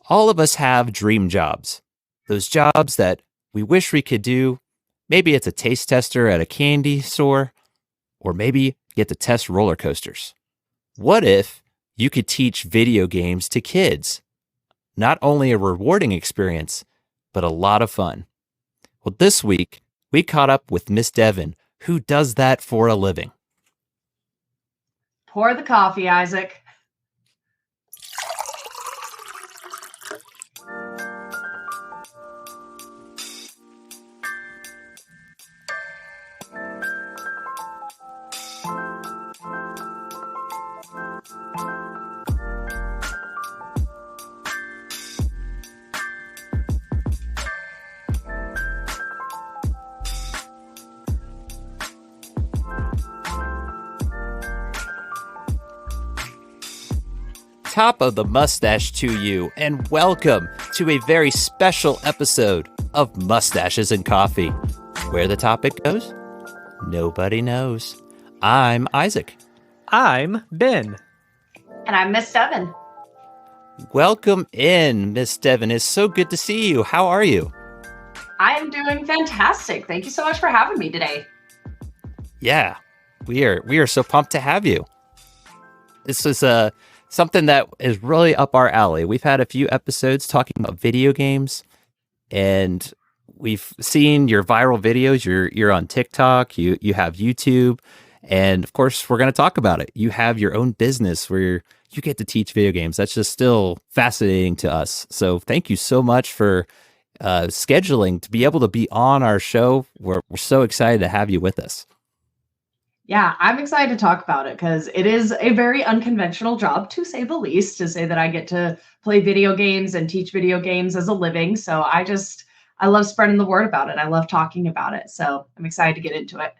All of us have dream jobs, those jobs that we wish we could do. Maybe it's a taste tester at a candy store, or maybe get to test roller coasters. What if you could teach video games to kids? Not only a rewarding experience, but a lot of fun. Well, this week, we caught up with Miss Devyn, who does that for a living. Pour the coffee, Isaac. Top of the mustache to you, and welcome to a very special episode of Mustaches and Coffee. Where the topic goes, nobody knows. I'm Isaac. I'm Ben. And I'm Miss Devyn. Welcome in, Miss Devyn. It's so good to see you. How are you? I am doing fantastic. Thank you so much for having me today. Yeah, we are so pumped to have you. This is something that is really up our alley. We've had a few episodes talking about video games, and we've seen your viral videos. You're on TikTok, you have YouTube, and of course we're going to talk about it. You have your own business where you get to teach video games. That's just still fascinating to us. So thank you so much for scheduling to be able to be on our show. We're so excited to have you with us. Yeah, I'm excited to talk about it because it is a very unconventional job, to say the least, to say that I get to play video games and teach video games as a living. So I love spreading the word about it. I love talking about it. So I'm excited to get into it.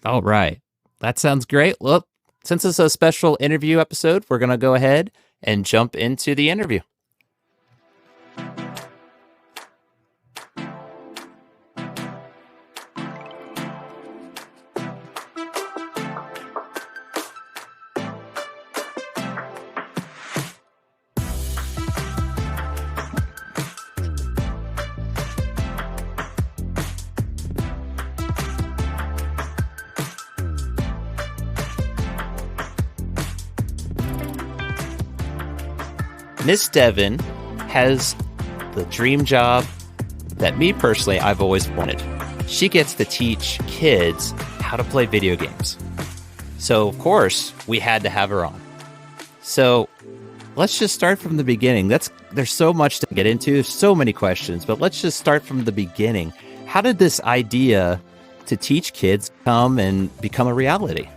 All right. That sounds great. Well, since it's a special interview episode, we're going to go ahead and jump into the interview. Miss Devyn has the dream job that me personally, I've always wanted. She gets to teach kids how to play video games. So, of course, we had to have her on. So, let's just start from the beginning. There's so much to get into, so many questions, but let's just start from the beginning. How did this idea to teach kids come and become a reality?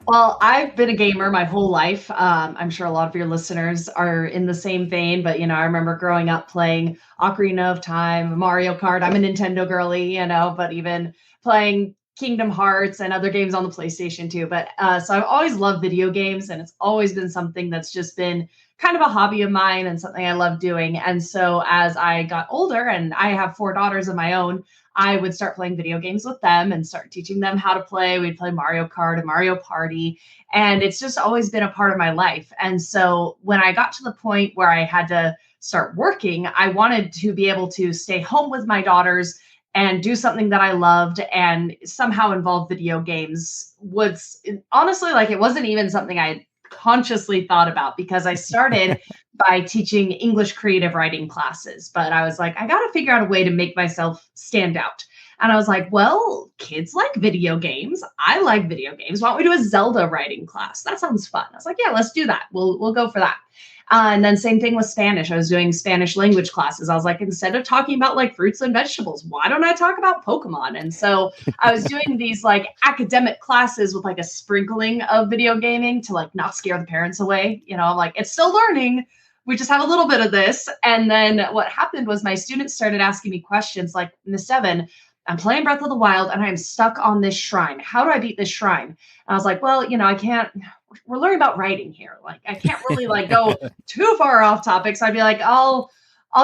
Well, I've been a gamer my whole life. I'm sure a lot of your listeners are in the same vein, but, I remember growing up playing Ocarina of Time, Mario Kart. I'm a Nintendo girly, but even playing Kingdom Hearts and other games on the PlayStation too. But so I've always loved video games, and it's always been something that's just been kind of a hobby of mine and something I love doing. And so as I got older, and I have 4 daughters of my own, I would start playing video games with them and start teaching them how to play. We'd play Mario Kart and Mario Party, and it's just always been a part of my life. And so when I got to the point where I had to start working, I wanted to be able to stay home with my daughters and do something that I loved and somehow involve video games. Was honestly, it wasn't even something I consciously thought about, because I started by teaching English creative writing classes, but I was like, I got to figure out a way to make myself stand out. And I was like, well, kids like video games. I like video games. Why don't we do a Zelda writing class? That sounds fun. I was like, yeah, let's do that. We'll go for that. And then same thing with Spanish. I was doing Spanish language classes. I was like, instead of talking about fruits and vegetables, why don't I talk about Pokemon? And so I was doing these academic classes with a sprinkling of video gaming to not scare the parents away. I'm like, it's still learning. We just have a little bit of this. And then what happened was my students started asking me questions like, Miss Devyn, I'm playing Breath of the Wild and I'm stuck on this shrine. How do I beat this shrine? And I was like, well, I can't, we're learning about writing here. I can't really go too far off topic. So I'd be like, I'll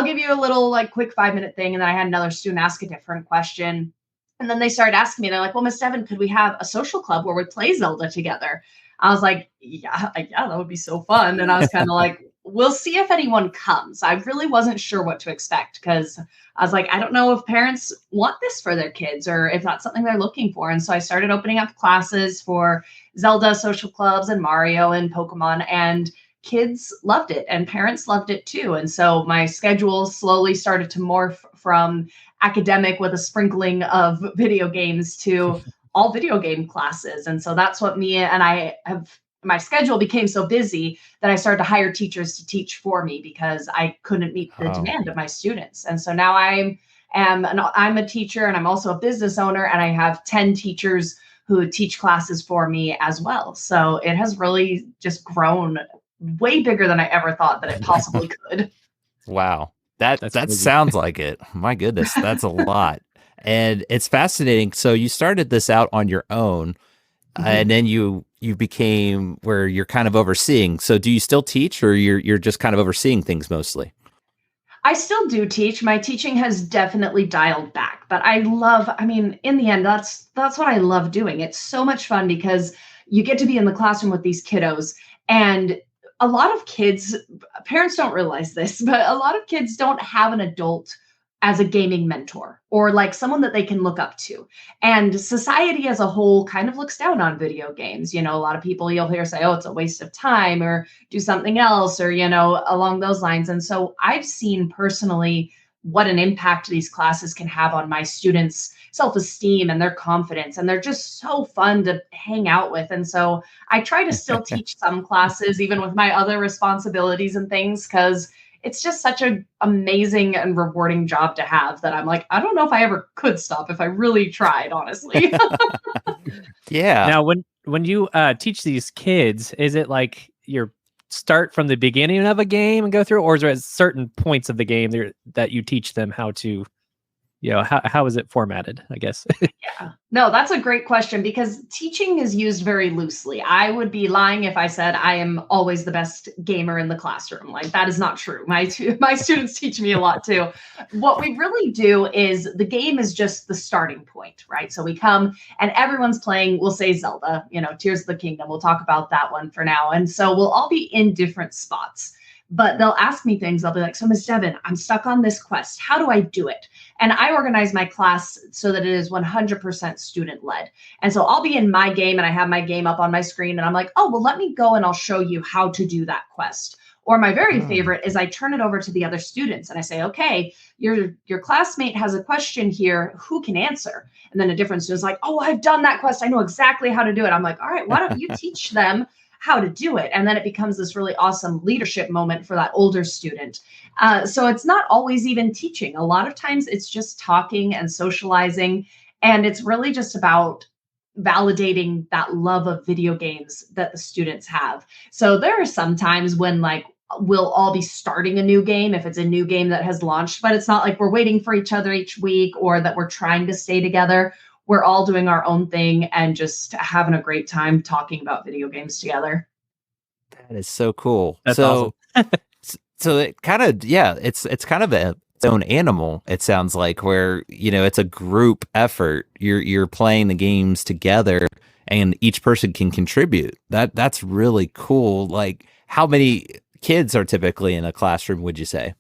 give you a little quick 5-minute thing. And then I had another student ask a different question. And then they started asking me, they're like, well, Miss Devyn, could we have a social club where we play Zelda together? I was like, yeah, that would be so fun. And I was kind of like, we'll see if anyone comes. I really wasn't sure what to expect because I was like, I don't know if parents want this for their kids or if that's something they're looking for. And so I started opening up classes for Zelda social clubs and Mario and Pokemon, and kids loved it and parents loved it too. And so my schedule slowly started to morph from academic with a sprinkling of video games to all video game classes. And so that's what me and I have, my schedule became so busy that I started to hire teachers to teach for me because I couldn't meet the demand of my students. And so now I'm a teacher and I'm also a business owner, and I have 10 teachers who teach classes for me as well. So it has really just grown way bigger than I ever thought that it possibly could. Wow. That crazy. sounds like it. My goodness, that's a lot. And it's fascinating. So you started this out on your own, and then you became where you're kind of overseeing. So do you still teach, or you're just kind of overseeing things mostly? I still do teach. My teaching has definitely dialed back, but I mean, in the end, that's what I love doing. It's so much fun because you get to be in the classroom with these kiddos, and a lot of kids, parents don't realize this, but a lot of kids don't have an adult as a gaming mentor or like someone that they can look up to. And society as a whole kind of looks down on video games. You know, a lot of people you'll hear say, oh, it's a waste of time or do something else or, you know, along those lines. And so I've seen personally what an impact these classes can have on my students' self-esteem and their confidence. And they're just so fun to hang out with. And so I try to still teach some classes, even with my other responsibilities and things, because it's just such an amazing and rewarding job to have that I'm like, I don't know if I ever could stop if I really tried, honestly. Yeah. Now, when you teach these kids, is it like you start from the beginning of a game and go through, or is there certain points of the game that you teach them how to, you know, how is it formatted, I guess? Yeah. No, that's a great question because teaching is used very loosely. I would be lying if I said I am always the best gamer in the classroom. Like that is not true. My students teach me a lot too. What we really do is the game is just the starting point, right? So we come and everyone's playing, we'll say Zelda, you know, Tears of the Kingdom. We'll talk about that one for now. And so we'll all be in different spots. But they'll ask me things. They'll be like, so Miss Devyn, I'm stuck on this quest. How do I do it? And I organize my class so that it is 100% student led. And so I'll be in my game and I have my game up on my screen and I'm like, oh, well, let me go and I'll show you how to do that quest. Or my very favorite is I turn it over to the other students and I say, okay, your classmate has a question here. Who can answer? And then a different student's like, oh, I've done that quest. I know exactly how to do it. I'm like, all right, why don't you teach them how to do it? And then it becomes this really awesome leadership moment for that older student. So it's not always even teaching. A lot of times it's just talking and socializing. And it's really just about validating that love of video games that the students have. So there are some times when like we'll all be starting a new game if it's a new game that has launched, but it's not like we're waiting for each other each week or that we're trying to stay together. We're all doing our own thing and just having a great time talking about video games together. That is so cool. That's so awesome. so it kind of, yeah, it's kind of its own animal, it sounds like, where, you know, it's a group effort. You're playing the games together and each person can contribute. That's really cool. Like, how many kids are typically in a classroom, would you say?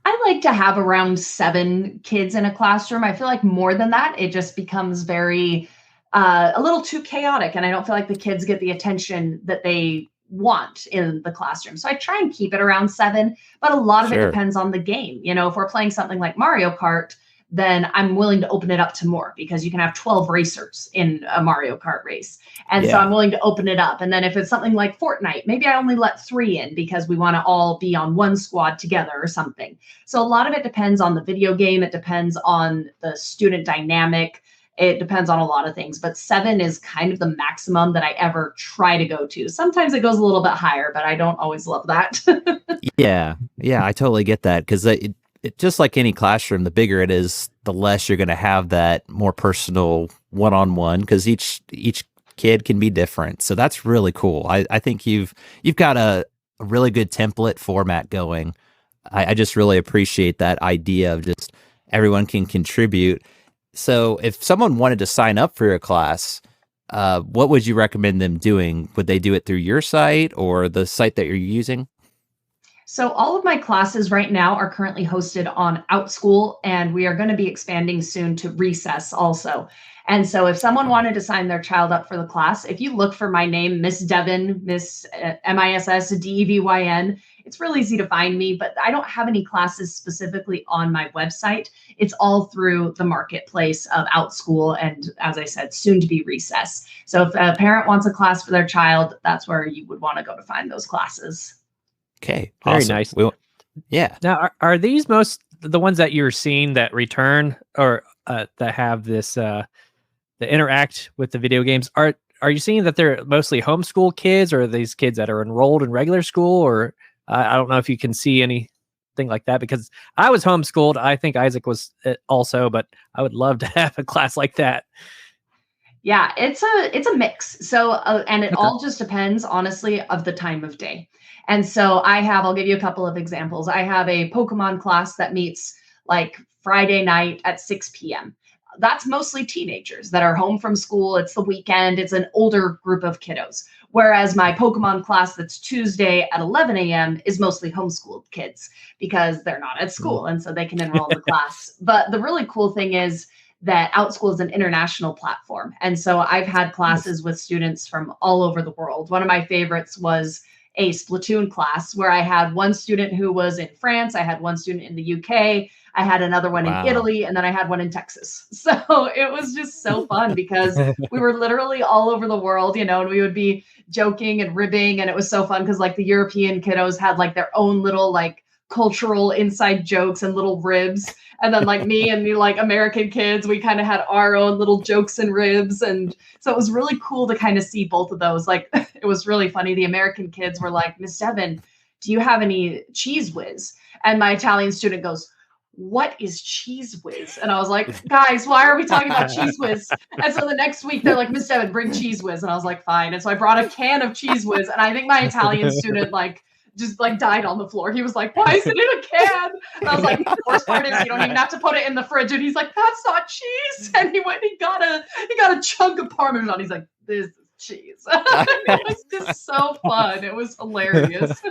I like to have around 7 kids in a classroom. I feel like more than that, it just becomes very, a little too chaotic. And I don't feel like the kids get the attention that they want in the classroom. So I try and keep it around 7, but a lot of it depends on the game. You know, if we're playing something like Mario Kart, then I'm willing to open it up to more because you can have 12 racers in a Mario Kart race. And so I'm willing to open it up. And then if it's something like Fortnite, maybe I only let 3 in because we want to all be on one squad together or something. So a lot of it depends on the video game. It depends on the student dynamic. It depends on a lot of things, but 7 is kind of the maximum that I ever try to go to. Sometimes it goes a little bit higher, but I don't always love that. Yeah, I totally get that because it just like any classroom, the bigger it is, the less you're going to have that more personal one-on-one because each kid can be different. So that's really cool. I think you've got a really good template format going. I just really appreciate that idea of just everyone can contribute. So if someone wanted to sign up for your class, what would you recommend them doing? Would they do it through your site or the site that you're using? So all of my classes right now are currently hosted on OutSchool, and we are going to be expanding soon to Recess also. And so if someone wanted to sign their child up for the class, if you look for my name, Miss Devyn, Miss Missdevyn, it's real easy to find me, but I don't have any classes specifically on my website. It's all through the marketplace of OutSchool and, as I said, soon to be Recess. So if a parent wants a class for their child, that's where you would want to go to find those classes. Okay, Very awesome. nice. Yeah. Now, are these most the ones that you're seeing that return or that have this that interact with the video games? Are you seeing that they're mostly homeschool kids, or are these kids that are enrolled in regular school? Or I don't know if you can see anything like that, because I was homeschooled. I think Isaac was also, but I would love to have a class like that. Yeah, it's a mix. So, and it all just depends, honestly, of the time of day. And so I'll give you a couple of examples. I have a Pokemon class that meets like Friday night at 6 p.m. That's mostly teenagers that are home from school. It's the weekend. It's an older group of kiddos. Whereas my Pokemon class that's Tuesday at 11 a.m. is mostly homeschooled kids because they're not at school. And so they can enroll in the class. But the really cool thing is that OutSchool is an international platform. And so I've had classes with students from all over the world. One of my favorites was a Splatoon class where I had one student who was in France, I had one student in the UK, I had another one in Italy, and then I had one in Texas. So it was just so fun because we were literally all over the world, and we would be joking and ribbing, and it was so fun because like the European kiddos had like their own little like cultural inside jokes and little ribs. And then like me and the like American kids, we kind of had our own little jokes and ribs. And so it was really cool to kind of see both of those. Like it was really funny. The American kids were like, Miss Devyn, do you have any cheese whiz? And my Italian student goes, what is cheese whiz? And I was like, guys, why are we talking about cheese whiz? And so the next week they're like, Miss Devyn, bring cheese whiz. And I was like, fine. And so I brought a can of cheese whiz. And I think my Italian student just died on the floor. He was like, why is it in a can? And I was like, the worst part is you don't even have to put it in the fridge. And he's like, that's not cheese. And he went, he got a chunk of Parmesan. He's like, this is cheese. It was just so fun. It was hilarious.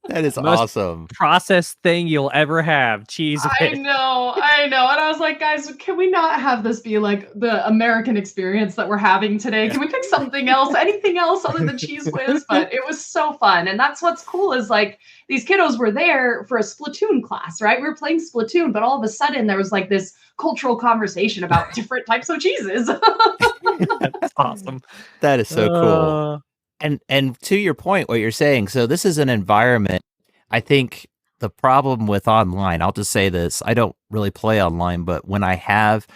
That is awesome. Processed thing you'll ever have, cheese whiz. I know. And I was like, guys, can we not have this be like the American experience that we're having today? Can we pick something else, anything else other than cheese whiz? But it was so fun. And that's what's cool is like these kiddos were there for a Splatoon class, right? We were playing Splatoon, but all of a sudden there was like this cultural conversation about different types of cheeses. That's awesome. That is so cool. And to your point, what you're saying, so this is an environment, I think the problem with online, I'll just say this, I don't really play online, but when I have,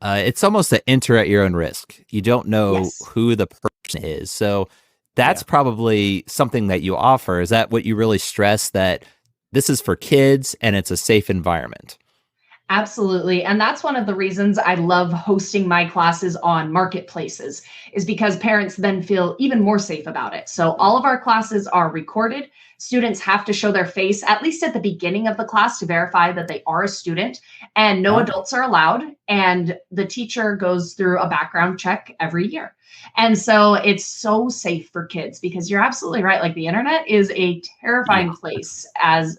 it's almost an enter at your own risk. You don't know who the person is. So that's probably something that you offer. Is that what you really stress, that this is for kids and it's a safe environment? Absolutely. And that's one of the reasons I love hosting my classes on marketplaces, is because parents then feel even more safe about it. So all of our classes are recorded. Students have to show their face, at least at the beginning of the class, to verify that they are a student, and no adults are allowed. And the teacher goes through a background check every year. And so it's so safe for kids, because you're absolutely right. Like the internet is a terrifying place,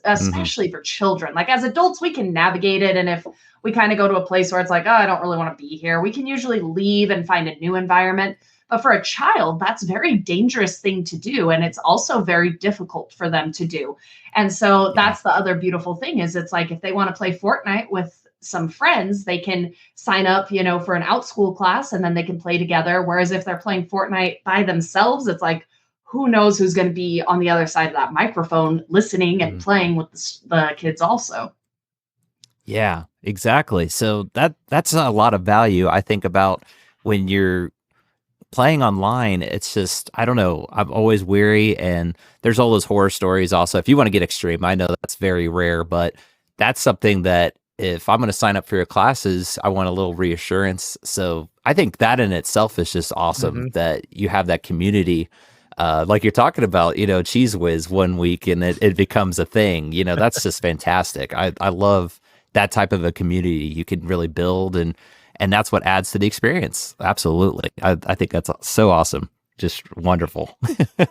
especially for children. Like as adults, we can navigate it. And if we kind of go to a place where it's like, oh, I don't really want to be here, we can usually leave and find a new environment. But for a child, that's a very dangerous thing to do. And it's also very difficult for them to do. And so that's the other beautiful thing, is it's like if they want to play Fortnite with some friends, they can sign up, for an OutSchool class, and then they can play together. Whereas if they're playing Fortnite by themselves, it's like, who knows who's going to be on the other side of that microphone listening and playing with the kids also. Yeah, exactly. So that's a lot of value, I think, about when you're playing online. It's just, I don't know, I'm always weary, and there's all those horror stories also. If you want to get extreme, I know that's very rare, but that's something that if I'm going to sign up for your classes, I want a little reassurance. So I think that in itself is just awesome, that you have that community. Like you're talking about, Cheese Whiz one week and it becomes a thing, that's just fantastic. I love that type of a community you can really build, and that's what adds to the experience. Absolutely. I think that's so awesome. just wonderful.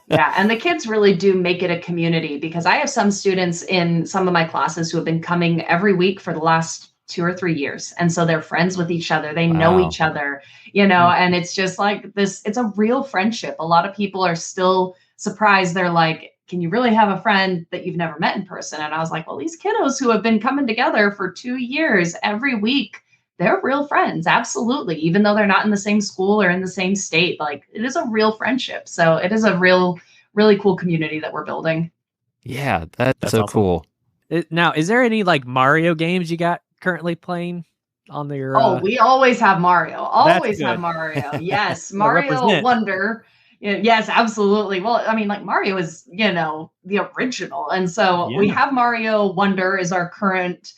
Yeah, and the kids really do make it a community, because I have some students in some of my classes who have been coming every week for the last 2 or 3 years. And so they're friends with each other. They know Wow. each other, and it's just like this, it's a real friendship. A lot of people are still surprised. They're like, can you really have a friend that you've never met in person? And I was like, well, these kiddos who have been coming together for 2 years every week, they're real friends. Absolutely. Even though they're not in the same school or in the same state, like it is a real friendship. So it is a really cool community that we're building. Yeah, that's so awesome. cool. Now, is there any like Mario games you got currently playing on your? Oh, we always have Mario. Always have good. Mario. Yes, Gotta Mario represent. Wonder. Yes, absolutely. Well, I mean, like Mario is, the original, and so we Yeah. have Mario Wonder is our current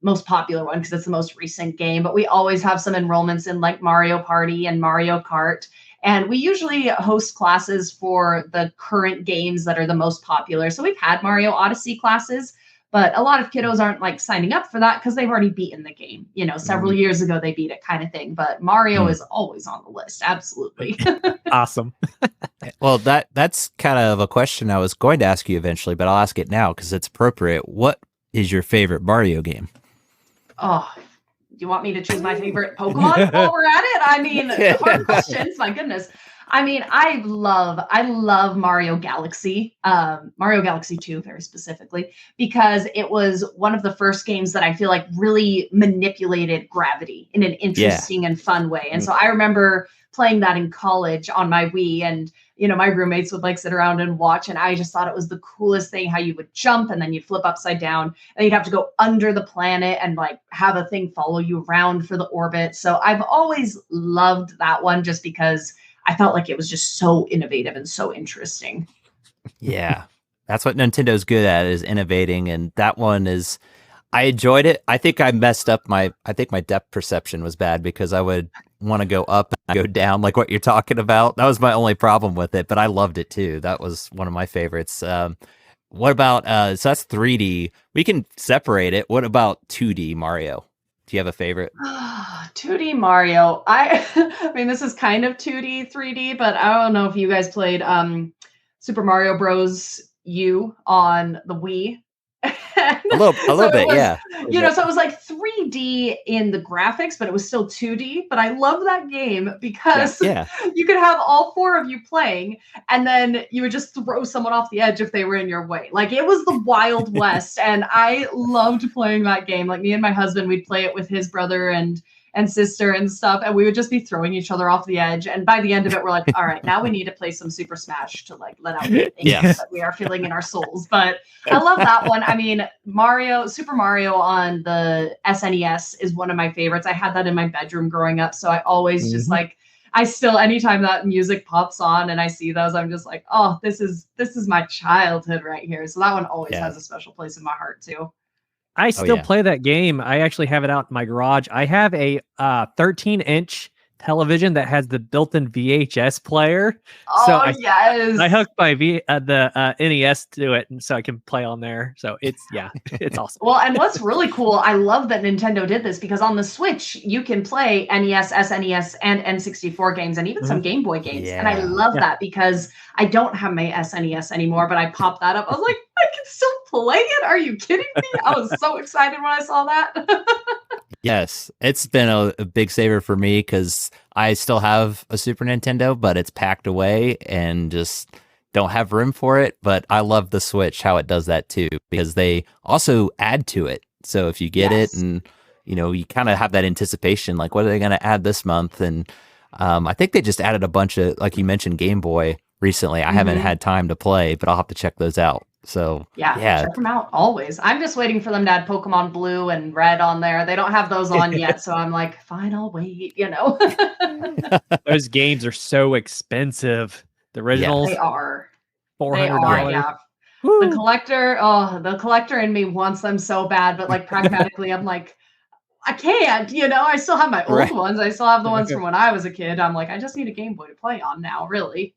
most popular one because it's the most recent game. But we always have some enrollments in like Mario Party and Mario Kart. And we usually host classes for the current games that are the most popular. So we've had Mario Odyssey classes, but a lot of kiddos aren't like signing up for that because they've already beaten the game. Several years ago they beat it, kind of thing. But Mario is always on the list. Absolutely. Awesome. Well, that's kind of a question I was going to ask you eventually, but I'll ask it now because it's appropriate. What is your favorite Mario game? Oh, you want me to choose my favorite Pokemon while we're at it? I mean, hard questions. My goodness. I mean, I love Mario Galaxy, Mario Galaxy 2 very specifically, because it was one of the first games that I feel like really manipulated gravity in an interesting and fun way. And so I remember playing that in college on my Wii, and my roommates would like sit around and watch, and I just thought it was the coolest thing how you would jump and then you'd flip upside down and you'd have to go under the planet and like have a thing follow you around for the orbit. So I've always loved that one just because I felt like it was just so innovative and so interesting. Yeah, that's what Nintendo's good at, is innovating, and that one is. I enjoyed it. I think I messed up I think my depth perception was bad because I would want to go up and go down like what you're talking about. That was my only problem with it, but I loved it too. That was one of my favorites. What about so that's 3D. We can separate it. What about 2D Mario? Do you have a favorite? 2D Mario. I mean, this is kind of 2D, 3D, but I don't know if you guys played Super Mario Bros. U on the Wii. A little bit, yeah. So it was like 3D in the graphics, but it was still 2D. But I love that game because you could have all four of you playing, and then you would just throw someone off the edge if they were in your way. Like it was the Wild West, and I loved playing that game. Like me and my husband, we'd play it with his brother and sister and stuff, and we would just be throwing each other off the edge. And by the end of it, we're like, all right, now we need to play some Super Smash to like let out the things that we are feeling in our souls. But I love that one. I mean, Super Mario on the SNES is one of my favorites. I had that in my bedroom growing up, so I always just like, anytime that music pops on and I see those, I'm just like, oh, this is my childhood right here. So that one always has a special place in my heart too. I still play that game. I actually have it out in my garage. I have a 13-inch television that has the built-in VHS player. Oh, so I hooked my the NES to it, and so I can play on there. So it's awesome. Well, and what's really cool, I love that Nintendo did this, because on the Switch you can play NES, SNES, and N64 games, and even some Game Boy games. And I love that because I don't have my SNES anymore, but I popped that up. I was like, I can still play it. Are you kidding me? I was so excited when I saw that. Yes, it's been a big saver for me because I still have a Super Nintendo, but it's packed away and just don't have room for it. But I love the Switch, how it does that too, because they also add to it. So if you get it and, you kind of have that anticipation, like, what are they going to add this month? And I think they just added a bunch of, like you mentioned, Game Boy recently. I haven't had time to play, but I'll have to check those out. So check them out always. I'm just waiting for them to add Pokemon Blue and Red on there. They don't have those on yet, so I'm like, fine, I'll wait. Those games are so expensive. The originals, they are $400. Yeah. The collector in me wants them so bad, but like pragmatically, I'm like, I can't. I still have my old ones. I still have the ones from when I was a kid. I'm like, I just need a Game Boy to play on now, really.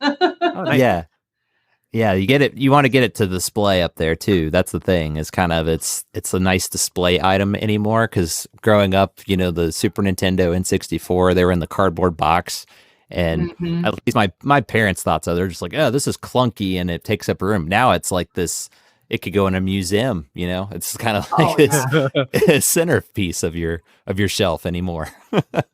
Yeah, you get it. You want to get it to display up there too. That's the thing. Is kind of it's a nice display item anymore. Because growing up, the Super Nintendo N64, they were in the cardboard box, And Mhm. at least my parents thought so. They're just like, oh, this is clunky and it takes up room. Now it's like this. It could go in a museum. It's kind of like Oh this yeah. centerpiece of your shelf anymore.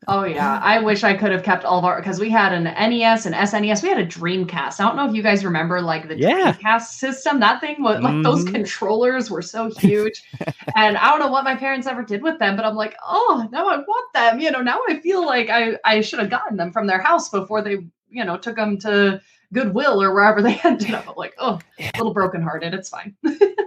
Oh yeah, I wish I could have kept all of our because we had an NES, an SNES, we had a Dreamcast. I don't know if you guys remember like the Yeah. Dreamcast system. That thing was like those Mhm. controllers were so huge. And I don't know what my parents ever did with them, but I'm like, oh, now I want them. Now I feel like I should have gotten them from their house before they, took them to Goodwill or wherever they ended up. I'm like, oh, a little brokenhearted. It's fine.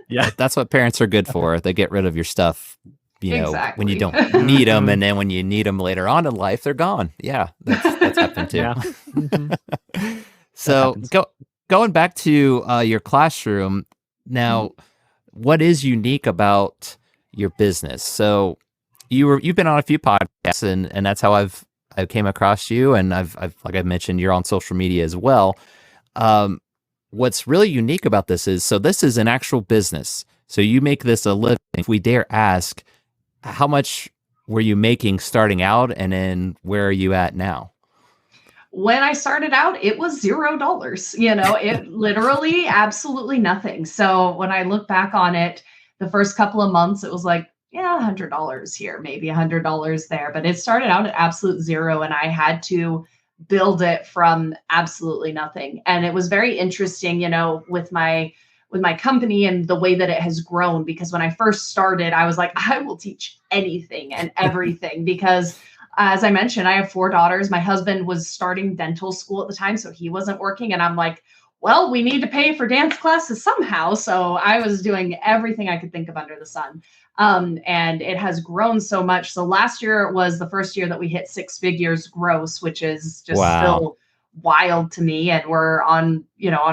Yeah. That's what parents are good for. They get rid of your stuff, when you Exactly. don't need them, Mhm. and then when you need them later on in life, they're gone. Yeah, that's happened too. Yeah. Mhm. That So happens. going back to your classroom Mhm. now, what is unique about your business? So you've been on a few podcasts, and that's how I came across you, and I've like I mentioned, you're on social media as well. Um, what's really unique about this is, so this is an actual business. So you make this a living. If we dare ask, how much were you making starting out, and then where are you at now? When I started out, it was $0. It literally absolutely nothing. So when I look back on it, the first couple of months, it was like, yeah, $100 here, maybe $100 there. But it started out at absolute zero, and I had to build it from absolutely nothing. And it was very interesting, with my company and the way that it has grown. Because when I first started, I was like, I will teach anything and everything because as I mentioned, I have 4 daughters. My husband was starting dental school at the time, so he wasn't working. And I'm like, well, we need to pay for dance classes somehow. So I was doing everything I could think of under the sun. And it has grown so much. So last year was the first year that we hit 6 figures gross, which is just Wow. still wild to me. And we're on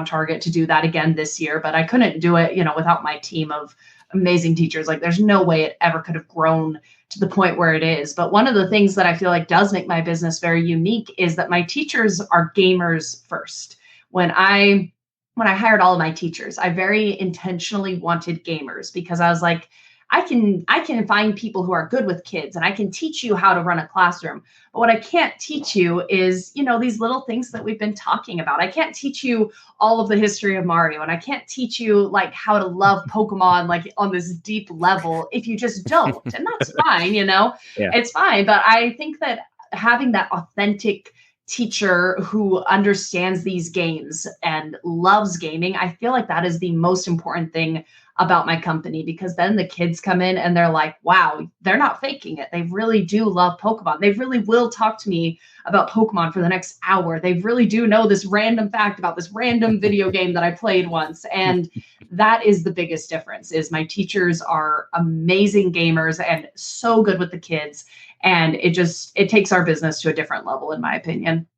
target to do that again this year. But I couldn't do it, without my team of amazing teachers. Like there's no way it ever could have grown to the point where it is. But one of the things that I feel like does make my business very unique is that my teachers are gamers first. When I hired all of my teachers, I very intentionally wanted gamers because I was like, I can find people who are good with kids and I can teach you how to run a classroom. But what I can't teach you is, these little things that we've been talking about. I can't teach you all of the history of Mario, and I can't teach you like how to love Pokemon like on this deep level if you just don't. And that's fine. Yeah. It's fine. But I think that having that authentic teacher who understands these games and loves gaming, I feel like that is the most important thing about my company, because then the kids come in and they're like, wow, they're not faking it. They really do love Pokemon. They really will talk to me about Pokemon for the next hour. They really do know this random fact about this random video game that I played once. And that is the biggest difference is my teachers are amazing gamers and so good with the kids. And it takes our business to a different level, in my opinion.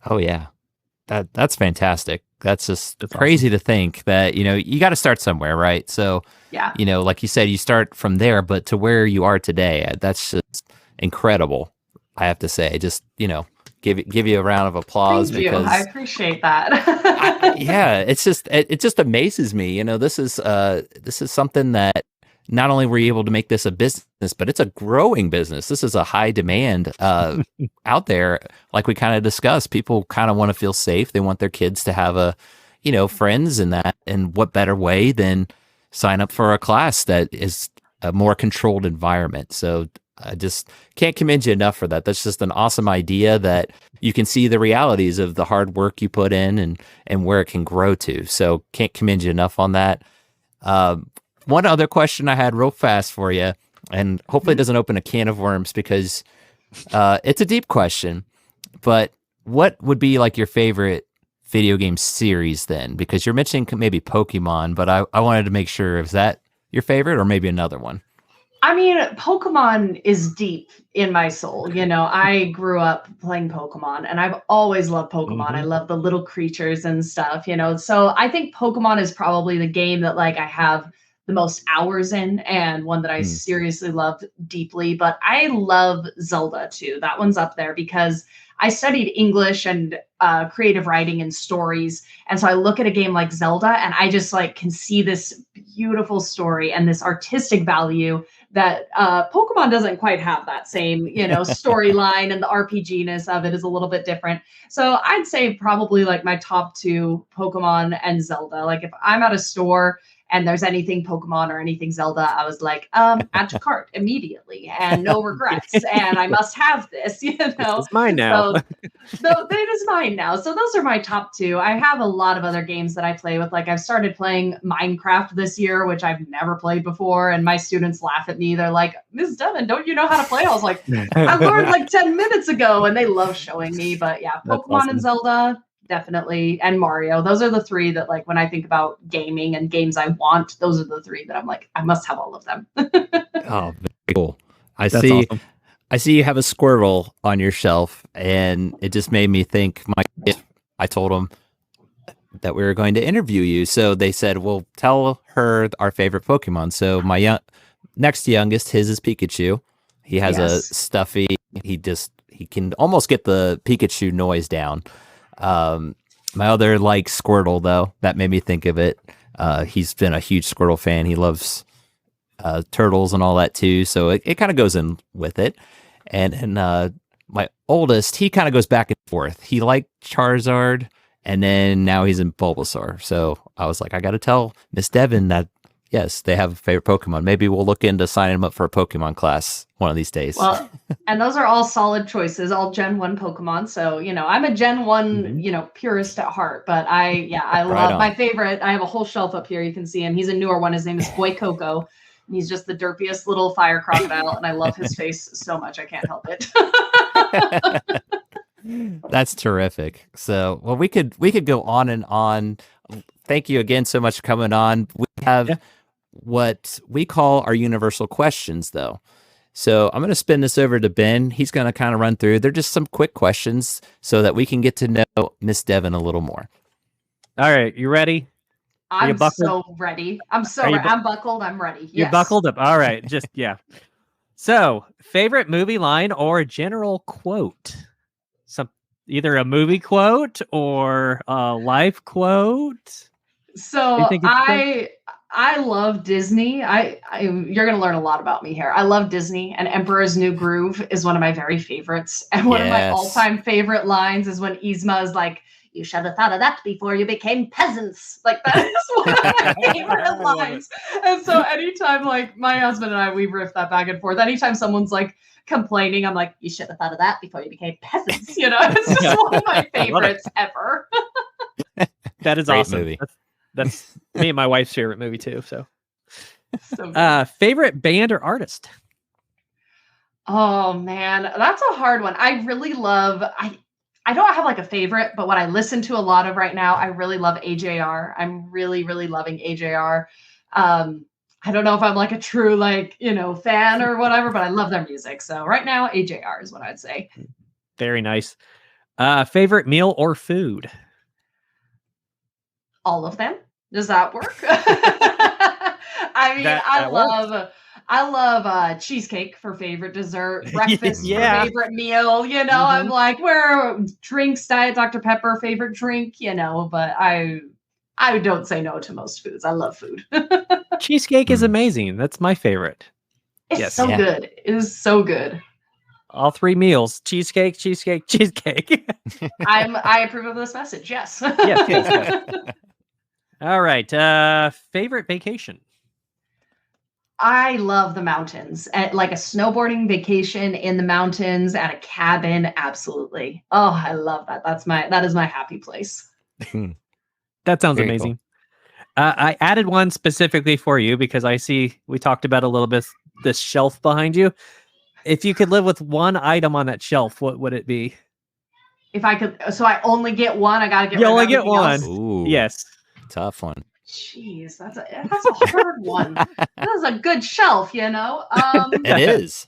Oh yeah. That's fantastic. That's just That's awesome. crazy to think that, you got to start somewhere, right? So, Yeah. like you said, you start from there, but to where you are today, that's just incredible. I have to say, just, give you a round of applause Thank you. I because appreciate that. yeah, it just amazes me. This is something that not only were you able to make this a business, but it's a growing business. This is a high demand out there. Like we kind of discussed, people kind of want to feel safe. They want their kids to have friends and that. And what better way than sign up for a class that is a more controlled environment? So I just can't commend you enough for that. That's just an awesome idea that you can see the realities of the hard work you put in and where it can grow to. So can't commend you enough on that. One other question I had real fast for you, and hopefully it doesn't open a can of worms because it's a deep question, but what would be like your favorite video game series then? Because you're mentioning maybe Pokemon, but I wanted to make sure, is that your favorite or maybe another one? I mean, Pokemon is deep in my soul. I grew up playing Pokemon and I've always loved Pokemon. I Mhm. love the little creatures and stuff. So I think Pokemon is probably the game that like I have the most hours in, and one that I seriously loved deeply. But I love Zelda too. That one's up there because I studied English and creative writing and stories. And so I look at a game like Zelda and I just like can see this beautiful story and this artistic value that Pokemon doesn't quite have that same, storyline, and the RPG-ness of it is a little bit different. So I'd say probably like my top two, Pokemon and Zelda. Like if I'm at a store and there's anything Pokemon or anything Zelda, I was like, add to cart immediately and no regrets. And I must have this, It's mine now. So it is mine now. So those are my top two. I have a lot of other games that I play with. Like I've started playing Minecraft this year, which I've never played before. And my students laugh at me. They're like, Miss Devyn, don't you know how to play? I was like, I learned like 10 minutes ago. And they love showing me. But yeah, Pokemon and Zelda, definitely, and Mario. Those are the three that, like, when I think about gaming and games I want, those are the three that I'm like, I must have all of them. Oh, very cool. I see you have a Squirtle on your shelf, and it just made me think. I told them that we were going to interview you, so they said, "Well, tell her our favorite Pokemon." So my next youngest, his is Pikachu. He has a stuffy. He can almost get the Pikachu noise down. My other likes Squirtle, though. That made me think of it. He's been a huge Squirtle fan. He loves turtles and all that too. So it kind of goes in with it. And my oldest, he kind of goes back and forth. He liked Charizard, and then now he's in Bulbasaur. So I was like, I got to tell Miss Devyn that, yes, they have a favorite Pokemon. Maybe we'll look into signing him up for a Pokemon class one of these days. Well, and those are all solid choices, all Gen 1 Pokemon. So, I'm a Gen 1, purist at heart. But I love my favorite. I have a whole shelf up here. You can see him. He's a newer one. His name is Boy Coco. And he's just the derpiest little fire crocodile. And I love his face so much. I can't help it. That's terrific. So, well, we could go on and on. Thank you again so much for coming on. We have what we call our universal questions, though. So I'm going to spin this over to Ben. He's going to kind of run through. They're just some quick questions so that we can get to know Miss Devyn a little more. All right, you ready? I'm so ready. I'm buckled. I'm ready. Yes. You're buckled up. All right, just So, favorite movie line or general quote? Either a movie quote or a life quote. So I love Disney. You're going to learn a lot about me here. I love Disney, and Emperor's New Groove is one of my very favorites. And one of my all-time favorite lines is when Yzma is like, "You should have thought of that before you became peasants." Like, that is one of my favorite lines. And so anytime, like, my husband and I, we riff that back and forth. Anytime someone's like complaining, I'm like, "You should have thought of that before you became peasants." It's just one of my favorites ever. That is Great awesome. Movie. That's me and my wife's favorite movie too. So good. Favorite band or artist? Oh man, that's a hard one. I really love, I don't have like a favorite, but what I listen to a lot of right now, I really love AJR. I'm really, really loving AJR. I don't know if I'm like a true fan or whatever, but I love their music. So right now, AJR is what I'd say. Very nice. Favorite meal or food? All of them. Does that work? I mean, I love cheesecake for favorite dessert, breakfast for favorite meal. I'm like, where drinks, Diet Dr. Pepper, favorite drink, but I don't say no to most foods. I love food. Cheesecake is amazing. That's my favorite. It's good. It is so good. All three meals: cheesecake, cheesecake, cheesecake. I approve of this message. Yes. Yes. All right. Favorite vacation? I love the mountains. Like a snowboarding vacation in the mountains at a cabin. Absolutely. Oh, I love that. That is my happy place. That sounds Very amazing. Cool. I added one specifically for you because I see we talked about a little bit this shelf behind you. If you could live with one item on that shelf, what would it be? If I could, so I only get one. I gotta get. You only get one. Ooh, yes. Tough one. Jeez, that's a hard one. That is a good shelf, It is.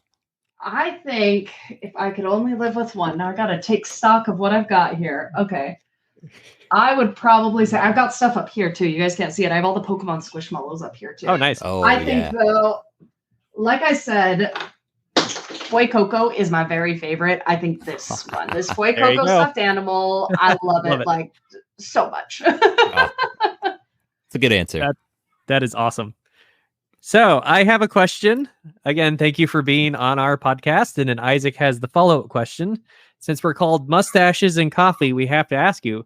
I think if I could only live with one, now I gotta take stock of what I've got here. Okay, I would probably say I've got stuff up here too. You guys can't see it. I have all the Pokemon Squishmallows up here too. Oh, nice. Oh, I think though, like I said, Foy Coco is my very favorite. I think this one, this Foy There you Coco go. stuffed animal, I love Love it it. like so much. It's a good answer. That is awesome. So I have a question. Again, thank you for being on our podcast. And then Isaac has the follow-up question. Since we're called Mustaches and Coffee, we have to ask you,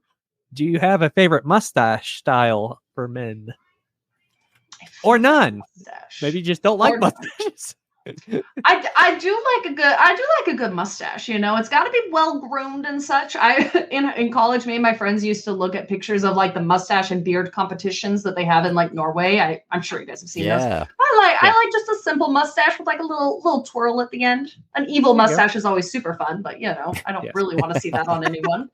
do you have a favorite mustache style for men? Or none? Mustache. Maybe you just don't like Or- mustaches. I do like a good mustache. You know, it's got to be well groomed and such. In college, me and my friends used to look at pictures of like the mustache and beard competitions that they have in like Norway. I'm sure you guys have seen those. Yeah. I like just a simple mustache with like a little twirl at the end. An evil There you go. mustache is always super fun, but you know, I don't Yes. really want to see that on anyone.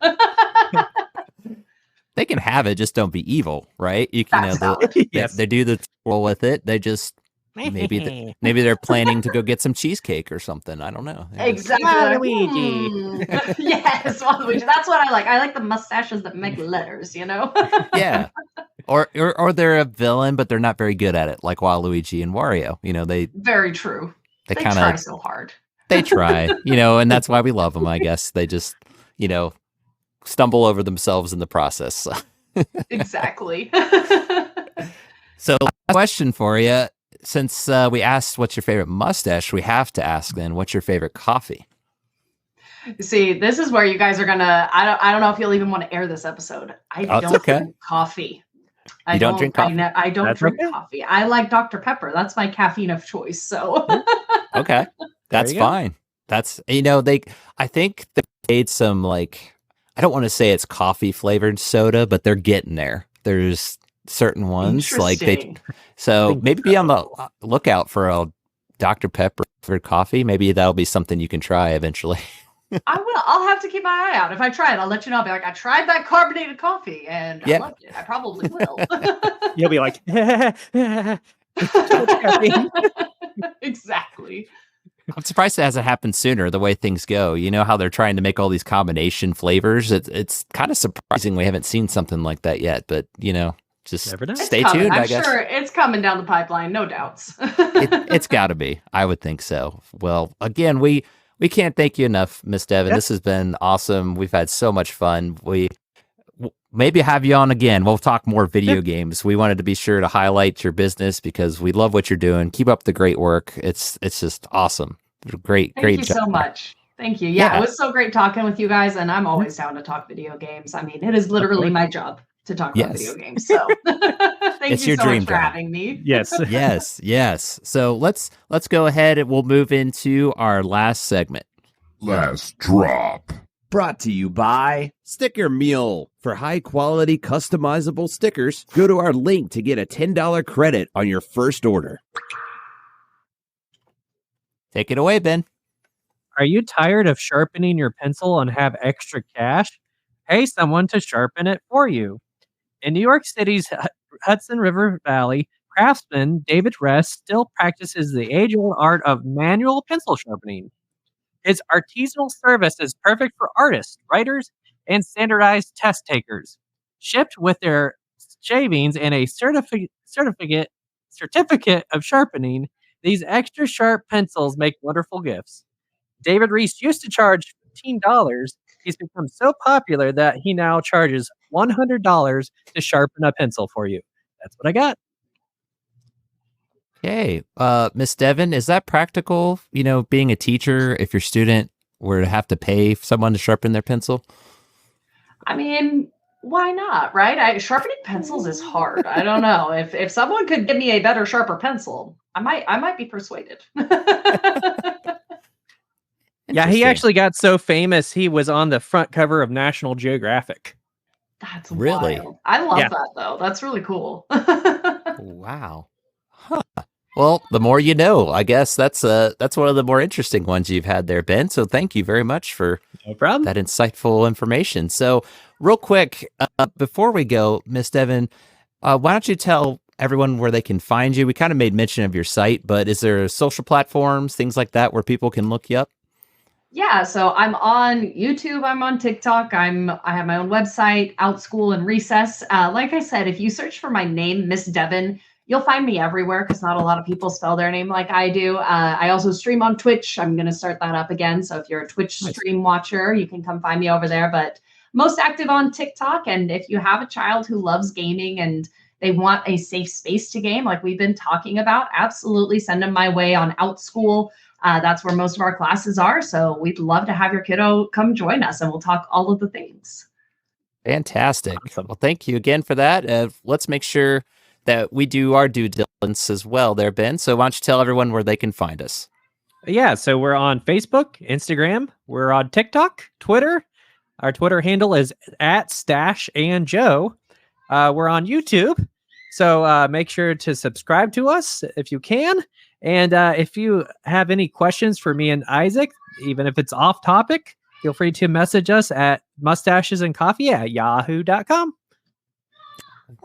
They can have it, just don't be evil, right? You can, That's you know, valid. Yes. they do the twirl with it. They just maybe they're planning to go get some cheesecake or something. I don't know. They just- Exactly. Waluigi. Yes, Waluigi. That's what I like. I like the mustaches that make letters, you know? Yeah. Or they're a villain, but they're not very good at it, like Waluigi and Wario. You know, they Very true. They kind try of so hard. they try, you know, and that's why we love them. I guess they just, you know, stumble over themselves in the process. Exactly. So, last question for you. Since we asked what's your favorite mustache, we have to ask then, what's your favorite coffee? See, this is where you guys are gonna. I don't know if you'll even want to air this episode. I Oh, it's don't okay. drink coffee. You don't drink coffee? I don't That's drink okay. coffee. I like Dr. Pepper. That's my caffeine of choice. So Okay, that's you go. fine. That's, you know, I think they made some, like, I don't want to say it's coffee flavored soda, but they're getting there. There's certain ones like interesting. so think maybe be on the lookout for a Dr. Pepper flavored coffee. Maybe that'll be something you can try eventually. I will. I'll have to keep my eye out. If I try it, I'll let you know. I'll be like, I tried that carbonated coffee and Yeah. I loved it. I probably will. You'll be like, Exactly. I'm surprised it hasn't happened sooner, the way things go. You know how they're trying to make all these combination flavors? It's kind of surprising we haven't seen something like that yet, but, you know, just Never know. It's stay coming. tuned, I'm I guess. sure it's coming down the pipeline, no doubts. It's got to be. I would think so. Well, again, we can't thank you enough, Miss Devyn. Yeah. This has been awesome. We've had so much fun. Maybe have you on again. We'll talk more video games. We wanted to be sure to highlight your business because we love what you're doing. Keep up the great work. It's just awesome. Great Thank you job. so much. Thank you. Yeah, Yeah. it was so great talking with you guys, and I'm always down to talk video games. I mean, it is literally my job to talk about Yes. video games. So thank It's you your so dream much for job. having me. yes. Yes. So let's go ahead and we'll move into our last segment. Last drop. Brought to you by Sticker Mule. For high-quality, customizable stickers, go to our link to get a $10 credit on your first order. Take it away, Ben. Are you tired of sharpening your pencil and have extra cash? Pay someone to sharpen it for you. In New York City's Hudson River Valley, craftsman David Rest still practices the age-old art of manual pencil sharpening. His artisanal service is perfect for artists, writers, and standardized test takers. Shipped with their shavings and a certificate of sharpening, these extra sharp pencils make wonderful gifts. David Reese used to charge $15. He's become so popular that he now charges $100 to sharpen a pencil for you. That's what I got. Okay. Miss Devyn, is that practical, you know, being a teacher, if your student were to have to pay someone to sharpen their pencil? I mean, why not, right? Sharpening pencils is hard. I don't know. If someone could give me a better, sharper pencil, I might be persuaded. Yeah, he Interesting. actually got so famous, he was on the front cover of National Geographic. That's Really? wild. I love Yeah. that though. That's really cool. Wow. Huh. Well, the more you know, I guess that's one of the more interesting ones you've had there, Ben. So thank you very much for No problem. that insightful information. So real quick, before we go, Miss Devyn, why don't you tell everyone where they can find you? We kind of made mention of your site, but is there social platforms, things like that, where people can look you up? Yeah, so I'm on YouTube, I'm on TikTok, I have my own website, Outschool and Recess. Like I said, if you search for my name, Miss Devyn, you'll find me everywhere because not a lot of people spell their name like I do. I also stream on Twitch. I'm going to start that up again. So if you're a Twitch stream watcher, you can come find me over there. But most active on TikTok. And if you have a child who loves gaming and they want a safe space to game, like we've been talking about, absolutely send them my way on Outschool. That's where most of our classes are. So we'd love to have your kiddo come join us and we'll talk all of the things. Fantastic. Awesome. Well, thank you again for that. Let's make sure that we do our due diligence as well there, Ben. So why don't you tell everyone where they can find us? Yeah, so we're on Facebook, Instagram, we're on TikTok, Twitter. Our Twitter handle is @StashAndJoe. We're on YouTube, so make sure to subscribe to us if you can. And if you have any questions for me and Isaac, even if it's off topic, feel free to message us at mustachesandcoffee@yahoo.com.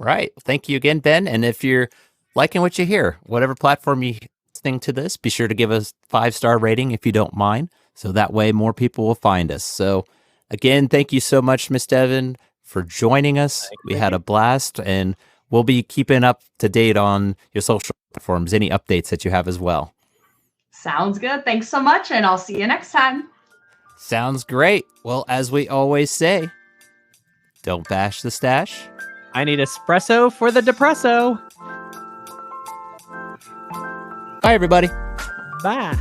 Right. Thank you again, Ben. And if you're liking what you hear, whatever platform you're listening to this, be sure to give us 5-star rating if you don't mind. So that way more people will find us. So again, thank you so much, Miss Devyn, for joining us. We had a blast, and we'll be keeping up to date on your social platforms, any updates that you have as well. Sounds good. Thanks so much. And I'll see you next time. Sounds great. Well, as we always say, don't bash the stash. I need espresso for the depresso. Bye, everybody. Bye.